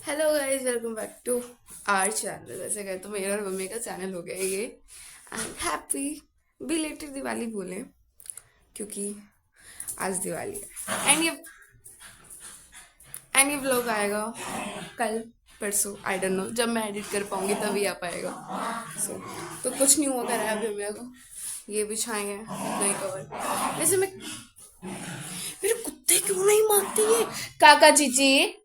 Hello guys, welcome back to our channel. वैसे कहे तो मेरा और मम्मी का चैनल हो गया ये। एंड हैप्पी बिलेटेड दिवाली बोले, क्योंकि आज दिवाली है। एंड ये व्लॉग आएगा कल परसों, आई डोंट नो, जब मैं एडिट कर पाऊंगी तभी आ पाएगा। सो तो कुछ नहीं हुआ करा है अभी मेरे को। ये बिछाएंगे नहीं कवर। वैसे मैं, मेरे कुत्ते क्यों नहीं मारते ये? काका चीची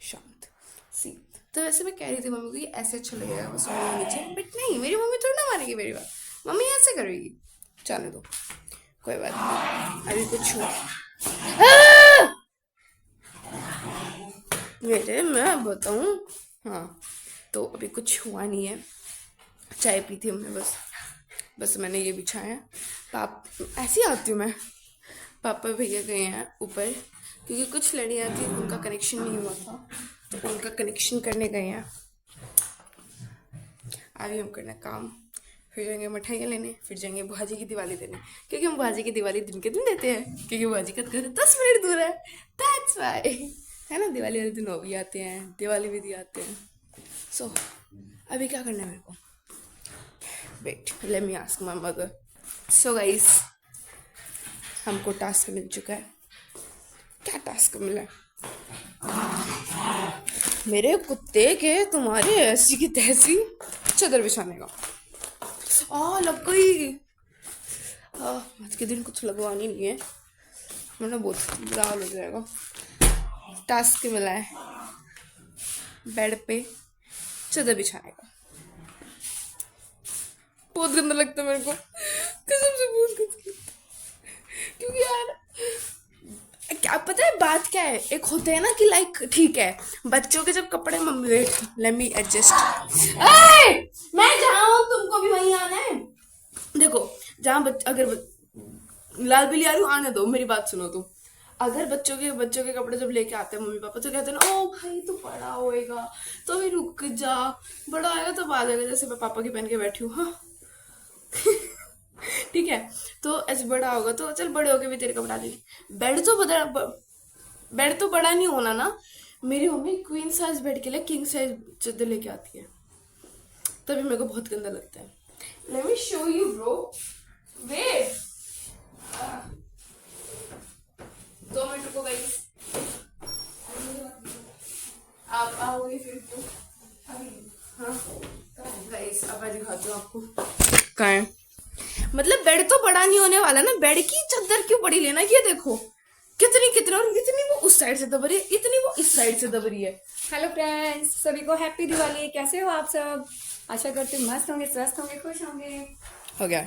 शांत सी। तो वैसे मैं कह रही थी मम्मी को ये ऐसे अच्छा लगेगा बस नीचे, बट नहीं, मेरी मम्मी थोड़ी ना मानेगी मेरी बात। मम्मी ऐसे करेगी। जाने दो, कोई बात नहीं। अभी कुछ हुआ मेरे, मैं बताऊं। हाँ, तो अभी कुछ हुआ नहीं है। चाय पी थी हमने बस। बस मैंने ये बिछाया। पाप ऐसी आती हूँ मैं। पापा भैया गए हैं ऊपर, क्योंकि कुछ लड़ियाँ थी उनका कनेक्शन नहीं हुआ था, तो उनका कनेक्शन करने गए हैं। अभी हम करना काम, फिर जाएंगे मिठाइयाँ लेने, फिर जाएंगे बुआजी की दिवाली देने, क्योंकि हम बुआजी की दिवाली दिन के दिन देते हैं, क्योंकि बुआजी का घर 10 मिनट दूर है। दैट्स वाई, है ना। दिवाली वाले दिन वो भी आते हैं, दिवाली भी दी आते हैं। सो अभी क्या करना है मेरे को? Wait, let me ask my mother. So guys, हमको टास्क मिल चुका है। क्या टास्क मिला है? मेरे कुत्ते के तुम्हारे ऐसी की तैसी चादर बिछाने का। लग गई। आज के दिन कुछ लगवानी नहीं है, वरना बहुत बुरा हाल हो जाएगा। टास्क मिला है बेड पे चादर बिछाने का। बहुत गंदा लगता है मेरे को, कसम से बहुत गंदा लगता है। क्योंकि यार क्या पता है बात क्या है, एक होते हैं ना कि लाइक ठीक है, बच्चों के जब कपड़े, mummy wait let me adjust. मैं जहाँ हूँ तुमको भी वहीं आना है। देखो, जहाँ लाल बिल्ली आ रही हूँ, आने दो, मेरी बात सुनो तुम। अगर बच्चों के कपड़े जब लेके आते हैं मम्मी पापा, तो कहते हैं ना, ओ भाई तू बड़ा होएगा तो भी रुक जा, बड़ा आएगा तब आ जाएगा। जैसे मैं पापा की पहन के बैठी हूँ, हाँ। ठीक है, तो ऐसे बड़ा होगा तो चल, बड़े होके भी तेरे कपड़ा देगी। बेड तो बड़ा नहीं होना ना। मेरी मम्मी क्वीन साइज बेड के लिए किंग साइज चादर लेके आती है, तभी मेरे को बहुत गंदा लगता है। Let me show you bro, wait. 2 minute रुको गाइस, आप आओगे फिर तो। हाँ गाइस, अब मैं दिखाती हूँ आपको कहाँ है। मतलब बेड तो बड़ा नहीं होने वाला ना, बेड की चादर क्यों बड़ी लेना? ये देखो कितनी कितनी, और इतनी वो उस साइड से दब रही है, इतनी वो इस साइड से दब रही है। हेलो फ्रेंड्स, सभी को हैप्पी दिवाली। कैसे हो आप सब? आशा करती हूँ मस्त होंगे, स्वस्थ होंगे, खुश होंगे। हो गया।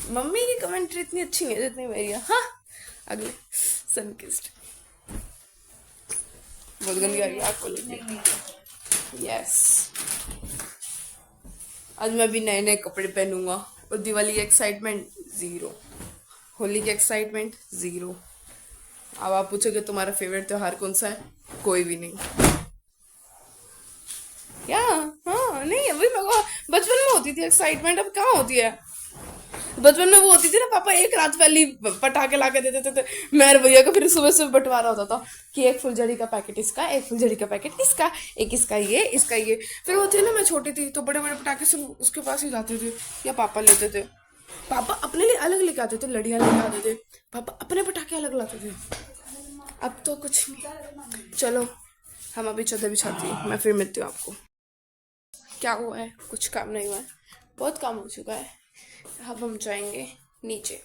मम्मी की कमेंट्री इतनी अच्छी नहीं है जितनी मेरी है। हाँ, अगले सनकिस्ट बहुत गंदी आ रही है आपको लेके। यस, आज मैं भी नए नए कपड़े पहनूंगा, और दिवाली की एक्साइटमेंट जीरो, होली की एक्साइटमेंट जीरो। अब आप पूछोगे तुम्हारा फेवरेट त्योहार कौन सा है? कोई भी नहीं। क्या? हाँ, नहीं अभी मेरे को बचपन में होती थी एक्साइटमेंट, अब कहाँ होती है? बचपन में वो होती थी ना, पापा एक रात पहले ही पटाखे ला के देते थे। मेरे भैया का फिर सुबह सुबह बंटवारा होता था कि एक फुलझड़ी का पैकेट इसका, एक फुलझड़ी का पैकेट इसका, एक इसका ये, इसका ये। फिर वो थे ना, मैं छोटी थी तो बड़े बड़े पटाखे सब उसके पास ही जाते थे, या पापा लेते थे। पापा अपने लिए अलग लेके आते थे, लड़ियाँ लेके आते थे, पापा अपने पटाखे अलग लाते थे। अब तो कुछ नहीं। चलो, हम अभी चादर बिछाती हूँ, मैं फिर मिलती हूँ आपको। क्या हुआ है? कुछ काम नहीं हुआ है, बहुत काम हो चुका है। अब हम जाएंगे नीचे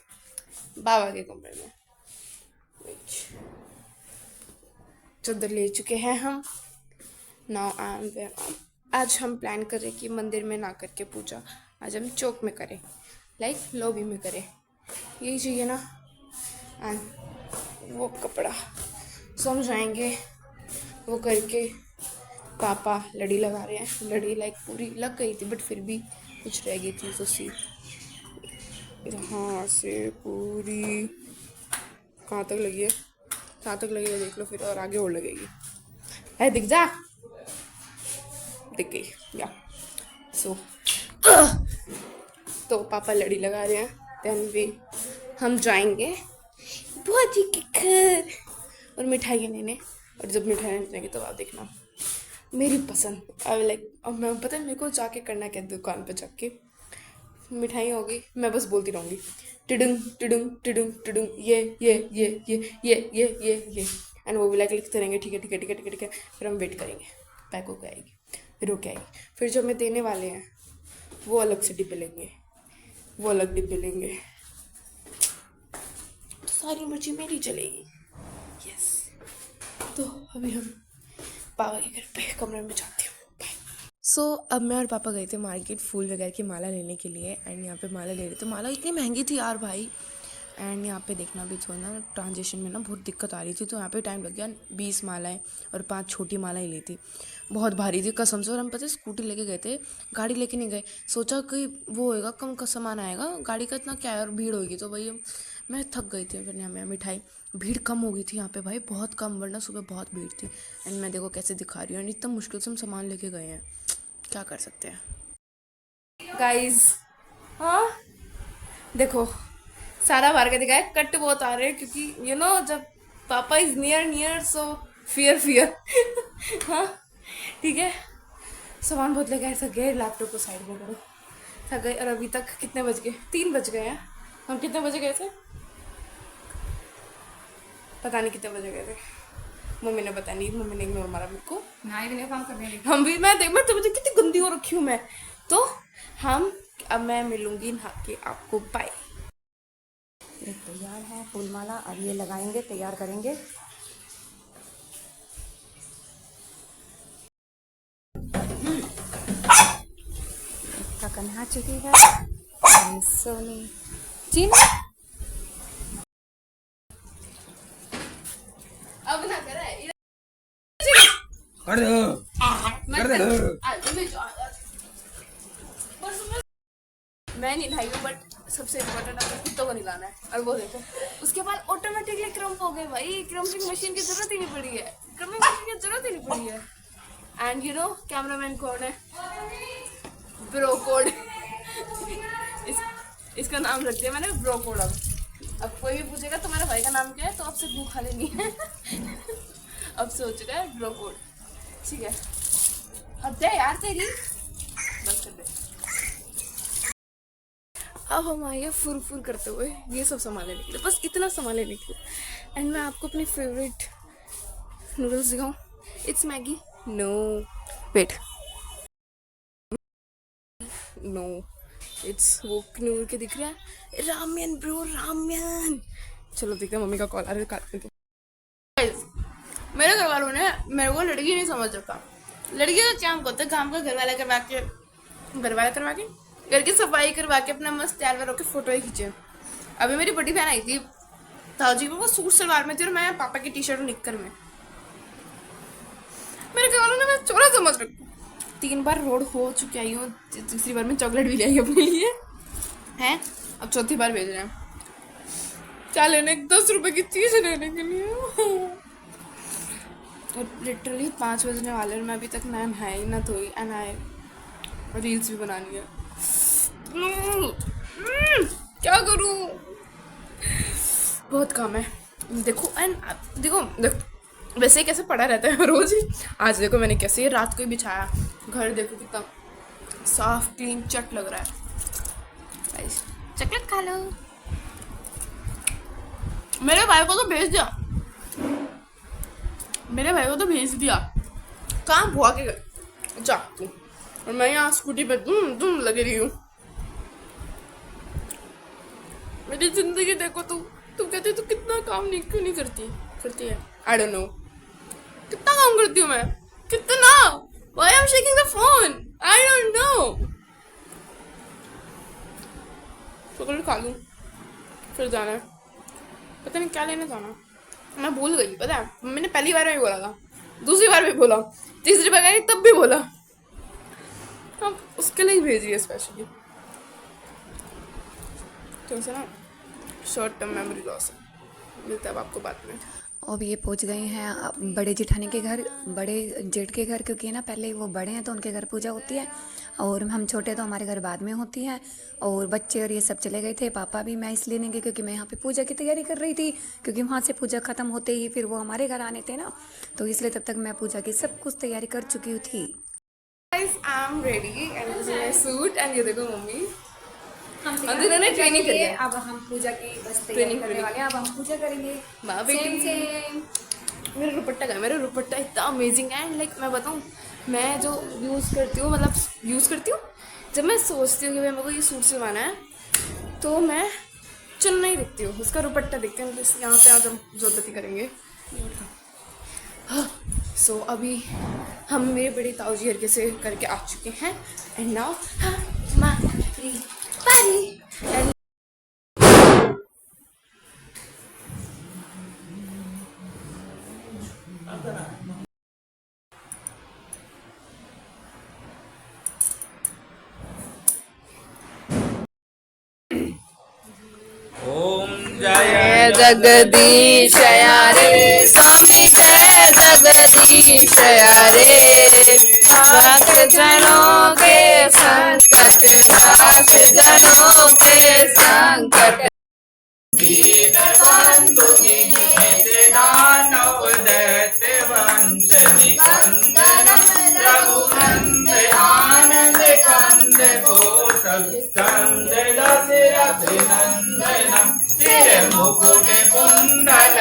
बाबा के कमरे में। चादर ले चुके हैं हम। नाउ आई एम, आज हम प्लान करें कि मंदिर में ना करके पूजा, आज हम चौक में करें, लाइक लॉबी में करें, यही चाहिए ना। एंड वो कपड़ा समझाएंगे, वो करके पापा लड़ी लगा रहे हैं। लड़ी लाइक पूरी लग गई थी, बट फिर भी कुछ रह गई थी, तो सी यहाँ से पूरी कहाँ तक लगी है, कहाँ तक लगी है देख लो फिर, और आगे और लगेगी। है, दिख जा, दिख गई या। सो तो पापा लड़ी लगा रहे हैं, देन भी हम जाएंगे बुआ जी के घर और मिठाइयाँ लेने। और जब मिठाई निकलेगी तब आप देखना मेरी पसंद। आई लाइक, अब मैं पता है मेरे को जाके करना क्या दुकान पर जाके, मिठाई हो गई, मैं बस बोलती रहूँगी टिडुंग टिडुंग टिडुंग टिडुंग, ये एंड वो भी लाइक लिखते रहेंगे ठीक है ठीक है ठीक है ठीक है ठीक है। फिर हम वेट करेंगे पैक होके आएगी, फिर होके आएगी, फिर जो हमें देने वाले हैं वो अलग से डिब्बे लेंगे, वो अलग डिब्बे लेंगे, तो सारी मर्जी मेरी चलेगी। यस, तो अभी हम पापा के घर पे कमरे में जाते हैं। सो अब मैं और पापा गए थे मार्केट फूल वगैरह की माला लेने के लिए, एंड यहाँ पे माला ले रहे थे। माला इतनी महंगी थी यार भाई, एंड यहाँ पे देखना भी थोड़ा ना ट्रांजेक्शन में ना बहुत दिक्कत आ रही थी, तो यहाँ पे टाइम लग गया। 20 मालाएं और 5 छोटी मालाएं ली थी, बहुत भारी थी कसम से। और हम पता है स्कूटी लेके गए थे, गाड़ी लेके नहीं गए, सोचा कि वो होएगा कम का सामान आएगा, गाड़ी का इतना क्या है और भीड़ होगी, तो भाई मैं थक गई थी। फिर यहाँ मिठाई भीड़ कम हो गई थी यहाँ पे भाई, बहुत कम, वरना सुबह बहुत भीड़ थी। एंड मैं देखो कैसे दिखा रही हूँ, एंड इतना मुश्किल से हम सामान लेके गए हैं, क्या कर सकते हैं गाइस। हाँ देखो सारा बार के दिखाया, कट बहुत आ रहे हैं क्योंकि यू नो जब पापा इज नियर सो फियर हाँ ठीक है। सामान बहुत लेके थक गए, लैपटॉप को साइड में करो, थक गए। और अभी तक कितने बज गए, 3 बज गए हैं। हम कितने बजे गए थे पता नहीं, कितने बजे गए थे, मम्मी ने पता नहीं, मम्मी ने इग्नोर मारा मेरे को। ना भी नहीं काम करने लगी। हम भी, मैं तो मुझे कितनी गंदी हो रखी हूँ मैं तो। हम अब मैं मिलूंगी नहा के आपको, बाय। ये तैयार है फूलमाला, अब ये लगाएंगे, तैयार करेंगे। का नहा चुकी है सोनी चीना। अब ना करे कर दो कर दो। मैं नहीं नहाई हूँ, बट सबसे इम्पोर्टेंट अपने कुत्तों को निकालना है। और वो देखो उसके बाद ऑटोमेटिकली क्रम्प हो गए भाई, क्रम्पिंग मशीन की जरूरत ही नहीं पड़ी है, क्रम्पिंग मशीन की जरूरत ही नहीं पड़ी है। एंड यू नो कैमरामैन कौन है, ब्रो कोड इसका नाम रख दिया मैंने ब्रो कोड। अब कोई भी पूछेगा तुम्हारे भाई का नाम क्या है तो आपसे भूख खा लेनी है अब से हो चुका है ब्रो कोड, ठीक है। अब दे यार तेरी, बस कर दे। अब हम आए हैं फुर फुर करते हुए ये सब सामान लेने के लिए, बस इतना सामान लेने के लिए। एंड मैं आपको अपनी फेवरेट नूडल्स दिखाऊं, it's Maggi, no wait, no it's वो नूडल के दिख रहा है, रामेन ब्रो रामेन। चलो देखते हैं, मम्मी का कॉल आ रहा है। मेरे घर वालों ने मेरे को लड़की नहीं समझ रखा, लड़की का काम करते काम का घर वाला करवा के घर की सफाई करवा के अपना मस्त तैयार व्यार होकर फोटो ही खींचे। अभी मेरी बड़ी बहन आई थी ताजी में, वो सूट सलवार में थी और मैं पापा की टी शर्ट और निक्कर में। मेरे घर वालों ने मैं चोरा समझ रखा। 3 बार रोड हो चुकी आई हूँ, तीसरी बार में चॉकलेट भी लाई अपने लिए हैं, अब चौथी बार भेज रहे हैं क्या लेने, 10 रुपए की चीज लेने के लिए। और लिटरली 5 बजने वाले हैं, मैं अभी तक ना नहाई ना धोई, एंड आए रील्स भी बनानी है। क्या करूं, बहुत काम है। देखो एंड देखो वैसे कैसे पड़ा रहता है रोज ही। आज देखो मैंने कैसे रात को ही बिछाया, घर देखो कितना साफ क्लीन चट लग रहा है। चॉकलेट खा लो। मेरे भाई को तो भेज दिया, मेरे भाई को तो भेज दिया, कहाँ भुआ के गए जा तू, और मैं यहाँ स्कूटी पे तुम लगी रही हूँ। मेरी जिंदगी देखो, तू कहती तू कितना काम नहीं क्यों नहीं करती है। आई डोंट नो कितना काम करती हूँ मैं, कितना, why I am shaking the phone, I don't know. Chocolate खा लूं फिर जाना है, पता नहीं क्या लेने जाना, मैं भूल गई। पता है मैंने पहली बार में भी बोला था, दूसरी बार भी बोला, तीसरी बार नहीं तब भी बोला। अब उसके लिए ही भेज रही है स्पेशली, तो उसे ना शॉर्ट टर्म मेमोरी लॉस है। मिलता है आपको बाद में। अब ये पहुंच गए हैं बड़े जेठानी के घर, बड़े जेठ के घर, क्योंकि ना पहले वो बड़े हैं तो उनके घर पूजा होती है और हम छोटे तो हमारे घर बाद में होती है। और बच्चे और ये सब चले गए थे, पापा भी। मैं इसलिए नहीं गई क्योंकि मैं यहाँ पे पूजा की तैयारी कर रही थी, क्योंकि वहाँ से पूजा ख़त्म होते ही फिर वो हमारे घर आने थे ना, तो इसलिए तब तक मैं पूजा की सब कुछ तैयारी कर चुकी थी। Guys, I'm ready and this is my suit and ये देखो मम्मी हम और इन्होंने ट्रेनिंग करी है। अब हम पूजा की बस तैयारी ट्रेनिंग करने करी। वाले हैं। अब हम पूजा करेंगे। माँ बेटी। सेम मेरा दुपट्टा का, मेरा दुपट्टा इतना अमेजिंग है। लाइक मैं बताऊँ, मैं जो यूज़ करती हूँ, मतलब यूज़ करती हूँ, जब मैं सोचती हूँ कि भाई मेरे को ये सूट सिलवाना है तो मैं चुन नहीं देखती हूँ, उसका दुपट्टा देखती हूँ। जैसे यहाँ पे आज हम जोतती करेंगे। सो अभी हम मेरे बड़े ताऊजी हरके से करके आ चुके हैं एंड नाउ हमारी पारी एंड ओम जय जगदीश रे स्वामी जय जगदीश रे भक्त जनों के संकट दास जनों के संकट दीन बंधु दानव दैत्य वंश निकंदन रघुनंद आनंद कंद कोशल चंद दशरथ नंदन सिर मुकुट कुंडल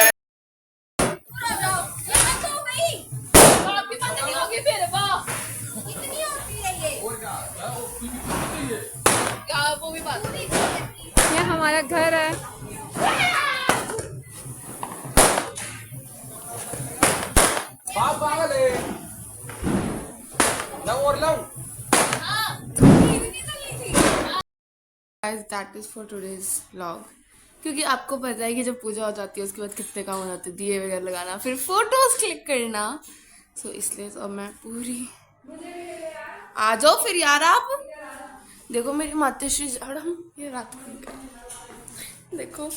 ये हमारा घर है। Guys, that is for today's vlog। क्योंकि आपको पता है कि जब पूजा हो जाती है उसके बाद कितने काम हो जाते हैं, दिए वगैरह लगाना, फिर फोटोज क्लिक करना। सो इसलिए तो अब मैं पूरी आ जाओ फिर यार। आप देखो मेरी मातृश्री झाड़म ये रात को निकल देखो।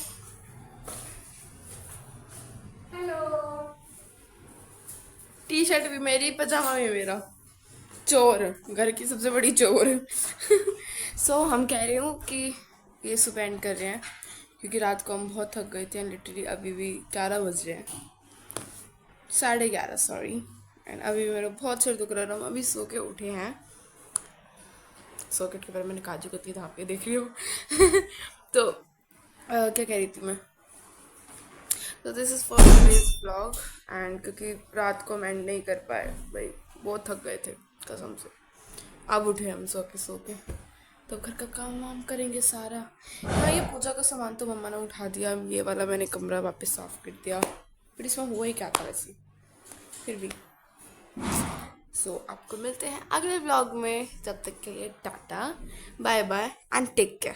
टी शर्ट भी मेरी, पजामा भी मेरा। चोर, घर की सबसे बड़ी चोर। सो हम कह रहे हूँ कि ये सुबह एंड कर रहे हैं क्योंकि रात को हम बहुत थक गए थे। लिटरली अभी भी 11 बज रहे हैं, 11:30 सॉरी। एंड अभी मेरा बहुत सिर दुख रहा है। हम अभी सो के उठे हैं। सॉकेट के बारे में मैंने काजू कतली धाप के देख रही हूँ। तो क्या कह रही थी मैं, तो this is for today's vlog. And क्योंकि रात को हम एंड नहीं कर पाए, भाई बहुत थक गए थे कसम से। अब उठे हम सो के तो घर का काम वाम करेंगे सारा। हाँ, ये पूजा का सामान तो मम्मा ने उठा दिया। ये वाला मैंने कमरा वापस साफ कर दिया, फिर इसमें हुआ ही क्या था वैसे, फिर भी। सो आपको मिलते हैं अगले व्लॉग में। जब तक के लिए tata bye bye and take care.